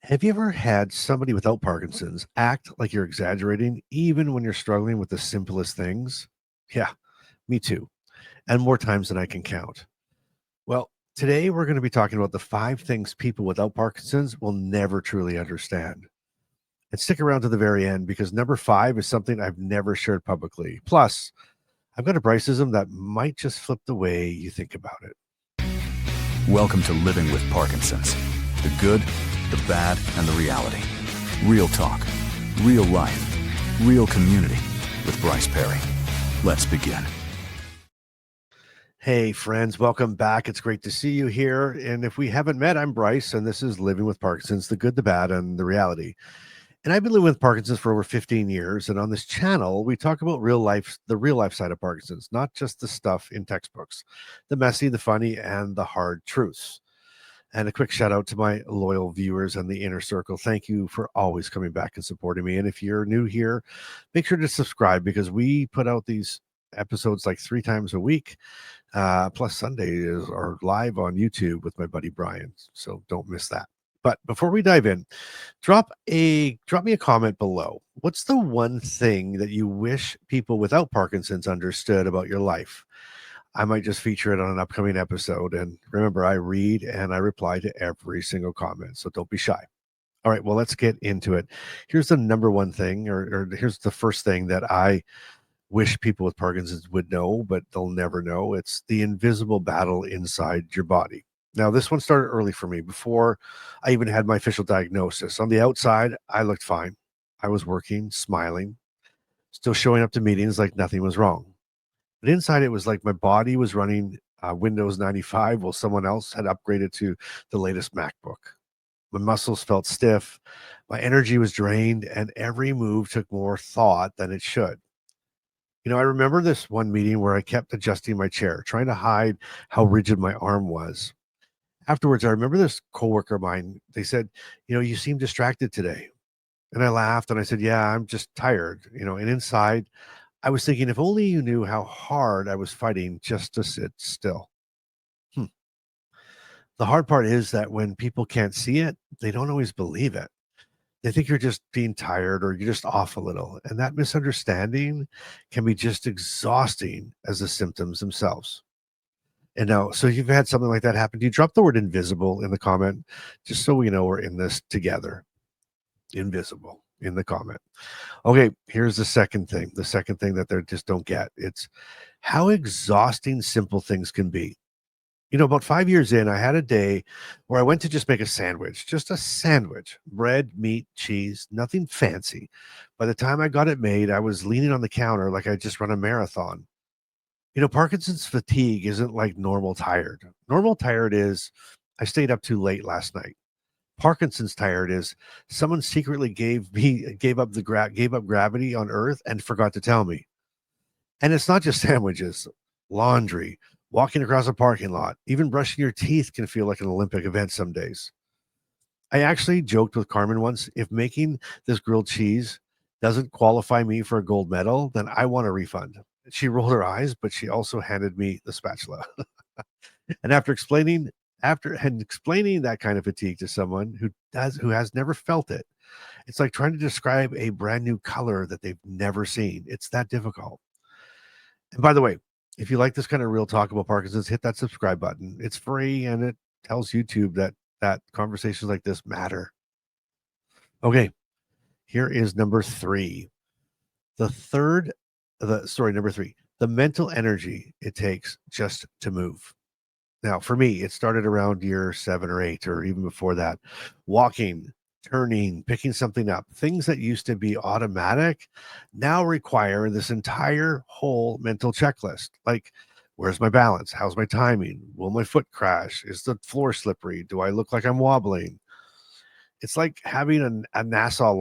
Have you ever had somebody without Parkinson's act like you're exaggerating, even when you're struggling with the simplest things? Yeah, me too. And more times than I can count. Well, today we're going to be talking about the 5 things people without Parkinson's will never truly understand. And stick around to the very end because number 5 is something I've never shared publicly. Plus, I've got a Bryceism that might just flip the way you think about it. Welcome to Living with Parkinson's. The good, the bad, and the reality. Real talk, real life, real community with Bryce Perry. Let's begin. Hey, friends, welcome back. It's great to see you here. And if we haven't met, I'm Bryce, and this is Living with Parkinson's, the good, the bad, and the reality. And I've been living with Parkinson's for over 15 years. And on this channel, we talk about real life, the real life side of Parkinson's, not just the stuff in textbooks, the messy, the funny, and the hard truths. And a quick shout out to my loyal viewers and the inner circle. Thank you for always coming back and supporting me. And if you're new here, make sure to subscribe because we put out these episodes like 3 times a week. Plus Sundays are live on YouTube with my buddy Brian. So don't miss that. But before we dive in, drop me a comment below. What's the one thing that you wish people without Parkinson's understood about your life? I might just feature it on an upcoming episode. And remember, I read and I reply to every single comment. So don't be shy. All right, well, let's get into it. Here's the number one thing, or here's the first thing that I wish people with Parkinson's would know, but they'll never know. It's the invisible battle inside your body. Now, this one started early for me before I even had my official diagnosis. On the outside, I looked fine. I was working, smiling, still showing up to meetings like nothing was wrong. But inside, it was like my body was running Windows 95 while someone else had upgraded to the latest MacBook. My muscles felt stiff, my energy was drained, and every move took more thought than it should. I remember this one meeting where I kept adjusting my chair, trying to hide how rigid my arm was. Afterwards, I remember this coworker of mine, they said, you seem distracted today. And I laughed and I said, yeah, I'm just tired, and inside I was thinking, if only you knew how hard I was fighting just to sit still. Hmm. The hard part is that when people can't see it, they don't always believe it. They think you're just being tired or you're just off a little. And that misunderstanding can be just exhausting as the symptoms themselves. And now, so you've had something like that happen. Do you drop the word invisible in the comment just so we know we're in this together? Invisible in the comment. Okay, here's the second thing. The second thing that they just don't get. It's how exhausting simple things can be. About 5 years in, I had a day where I went to just make a sandwich, just a sandwich, bread, meat, cheese, nothing fancy. By the time I got it made, I was leaning on the counter like I just run a marathon. Parkinson's fatigue isn't like normal tired. Normal tired is I stayed up too late last night. Parkinson's tired is someone secretly gave up gravity on Earth and forgot to tell me. And it's not just sandwiches, laundry, walking across a parking lot, even brushing your teeth can feel like an Olympic event some days. I actually joked with Carmen once, if making this grilled cheese doesn't qualify me for a gold medal, then I want a refund. She rolled her eyes, but she also handed me the spatula. And after explaining that kind of fatigue to someone who has never felt it, it's like trying to describe a brand new color that they've never seen. It's that difficult. And by the way, if you like this kind of real talk about Parkinson's, hit that subscribe button. It's free and it tells YouTube that conversations like this matter. Okay, here is number 3. Number 3, the mental energy it takes just to move. Now, for me, it started around year 7 or 8, or even before that. Walking, turning, picking something up, things that used to be automatic now require this entire whole mental checklist. Like, where's my balance? How's my timing? Will my foot crash? Is the floor slippery? Do I look like I'm wobbling? It's like having a NASA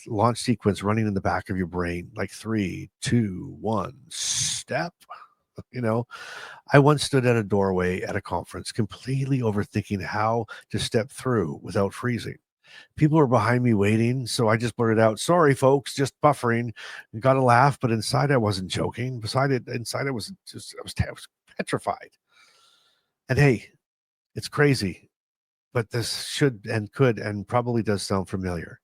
launch sequence running in the back of your brain, like 3, 2, 1, step. You know, I once stood at a doorway at a conference, completely overthinking how to step through without freezing. People were behind me waiting, so I just blurted out, "Sorry, folks, just buffering." And got a laugh, but inside I wasn't joking. Inside I was petrified. And hey, it's crazy, but this should and could and probably does sound familiar.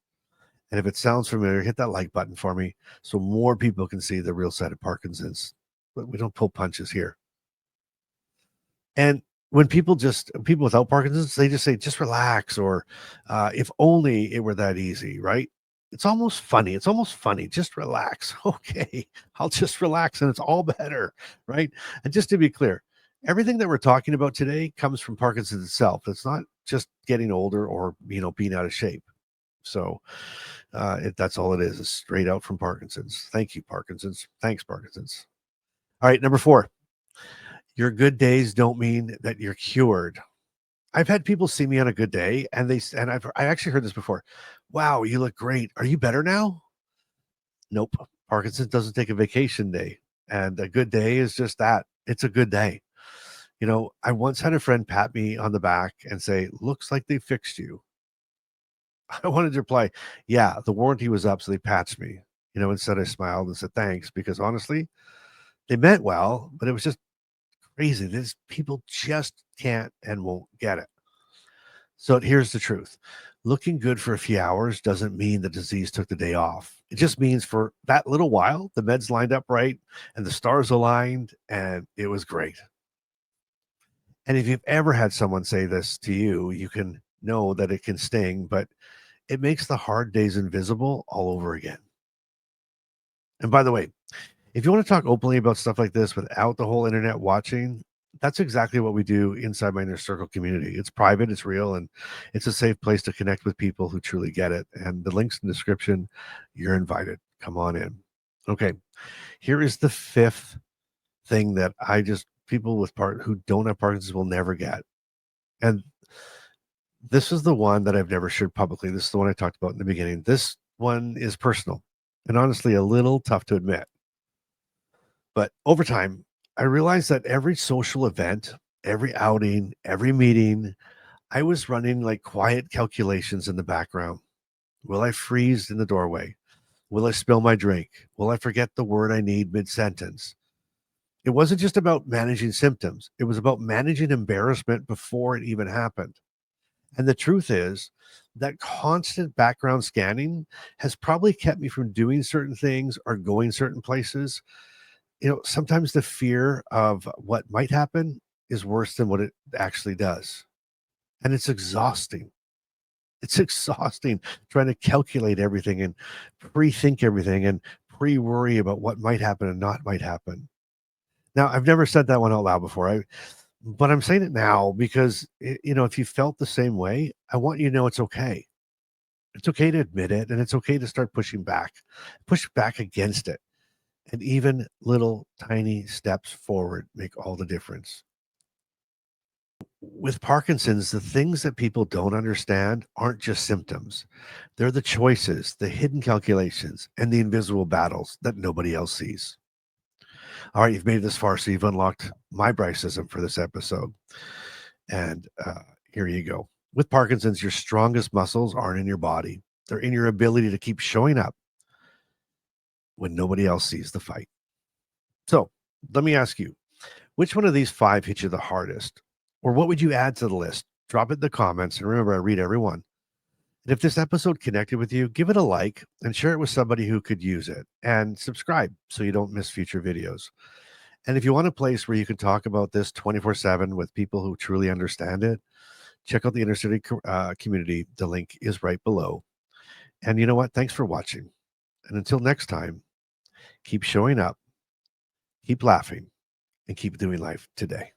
And if it sounds familiar, hit that like button for me so more people can see the real side of Parkinson's. But we don't pull punches here. And when people without Parkinson's, they just say, just relax, or if only it were that easy, right? It's almost funny. It's almost funny. Just relax. Okay. I'll just relax and it's all better, right? And just to be clear, everything that we're talking about today comes from Parkinson's itself. It's not just getting older or, being out of shape. So that's all it is. It's straight out from Parkinson's. Thank you, Parkinson's. Thanks, Parkinson's. All right. Number 4, your good days don't mean that you're cured. I've had people see me on a good day and I actually heard this before. Wow, you look great. Are you better now? Nope. Parkinson's doesn't take a vacation day. And a good day is just that. It's a good day. I once had a friend pat me on the back and say, looks like they fixed you. I wanted to reply, yeah, the warranty was up, so they patched me. Instead I smiled and said thanks because honestly, they meant well, but it was just crazy. These people just can't and won't get it. So here's the truth. Looking good for a few hours doesn't mean the disease took the day off. It just means for that little while, the meds lined up right and the stars aligned and it was great. And if you've ever had someone say this to you, you can know that it can sting, but it makes the hard days invisible all over again. And by the way, if you want to talk openly about stuff like this without the whole internet watching, that's exactly what we do inside my inner circle community. It's private, it's real, and it's a safe place to connect with people who truly get it. And the links in the description, you're invited. Come on in. Okay, here is the 5th thing that people who don't have Parkinson's will never get. And this is the one that I've never shared publicly. This is the one I talked about in the beginning. This one is personal and honestly a little tough to admit. But over time, I realized that every social event, every outing, every meeting, I was running like quiet calculations in the background. Will I freeze in the doorway? Will I spill my drink? Will I forget the word I need mid sentence? It wasn't just about managing symptoms, it was about managing embarrassment before it even happened. And the truth is that constant background scanning has probably kept me from doing certain things or going certain places. Sometimes the fear of what might happen is worse than what it actually does. And it's exhausting. It's exhausting trying to calculate everything and pre-think everything and pre-worry about what might happen and not might happen. Now, I've never said that one out loud before. But I'm saying it now because, if you felt the same way, I want you to know it's okay. It's okay to admit it, and it's okay to start push back against it. And even little tiny steps forward make all the difference. With Parkinson's, the things that people don't understand aren't just symptoms. They're the choices, the hidden calculations, and the invisible battles that nobody else sees. All right, you've made it this far, so you've unlocked my Bryceism for this episode. And here you go. With Parkinson's, your strongest muscles aren't in your body. They're in your ability to keep showing up when nobody else sees the fight. So let me ask you, which one of these 5 hit you the hardest? Or what would you add to the list? Drop it in the comments. And remember, I read every one. And if this episode connected with you, give it a like and share it with somebody who could use it. And subscribe so you don't miss future videos. And if you want a place where you can talk about this 24/7 with people who truly understand it, check out the Inner City community. The link is right below. And you know what? Thanks for watching. And until next time, keep showing up, keep laughing, and keep doing life today.